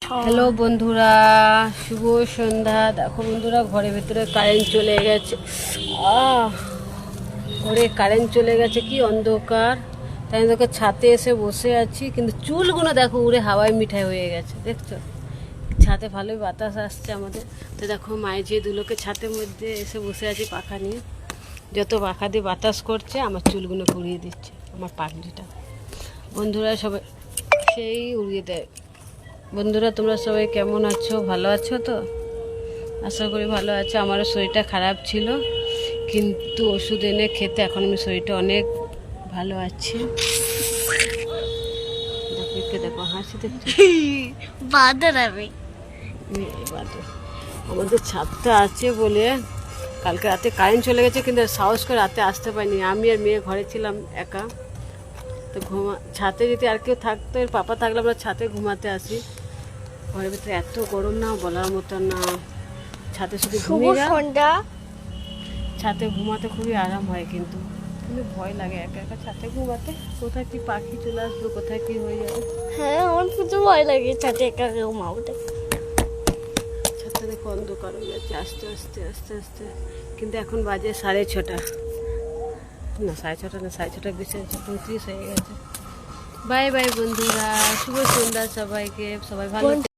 Hello বন্ধুরা, শুভ সন্ধ্যা। দেখো বন্ধুরা, ঘরের ভিতরে কারেন্ট চলে গেছে। ঘরে কারেন্ট চলে গেছে, কি অন্ধকার। তাই দেখো ছাদে এসে বসে আছি, কিন্তু চুলগুলো দেখো উড়ে হাওয়ায় মিঠাই হয়ে গেছে। দেখছো, ছাদে ভালোই বাতাস আসছে আমাদের। তো দেখো মায়ের যে দুলোকে ছাদের মধ্যে এসে বসে আছি পাখা নিয়ে। যত পাখা দিয়ে বাতাস করছে আমার চুলগুলো উড়িয়ে দিচ্ছে, আমার পাগলিটা। বন্ধুরা সবাই সেই উড়িয়ে দেয়। বন্ধুরা তোমরা সবাই কেমন আছো? ভালো আছো তো? আশা করি ভালো আছো। আমারও শরীরটা খারাপ ছিল, কিন্তু ওষুধ এনে খেতে এখন আমি শরীরটা অনেক ভালো আছি। দেখো দেখো হাসি দেখছো, বাদর আমি আমাদের ছাদটা আছে বলে কালকে রাতে কারেন্ট চলে গেছে, কিন্তু সাহস করে রাতে আসতে পারিনি। আমি আর মেয়ে ঘরে ছিলাম একা। তো ছাদে যদি আর কেউ থাকতো, এর পাপা থাকলে আমরা ছাদে ঘুমাতে আসি। ঘরের ভিতরে এত গরম না, বলার মতো না। ছাদে শুধু ছাদে ঘুমাতে খুবই আরাম হয়, কিন্তু ভয় লাগে একা একা ছাদে ঘুমাতে। কোথায় কি পাখি চলে আসবে, কোথায় কি হয়ে যাবে। হ্যাঁ, আমার প্রচুর ভয় লাগে ছাদে একা ঘুমাতে। ছাদটা দেখো অন্ধকার হয়ে যাচ্ছে আস্তে আস্তে আস্তে আস্তে। কিন্তু এখন বাজে 6:30। না 6:30 না, 6:30 বেশি হয়েছে, 35 হয়ে গেছে। বাই বাই বন্ধুরা, শুভ সন্ধ্যা সবাইকে। সবাই ভালো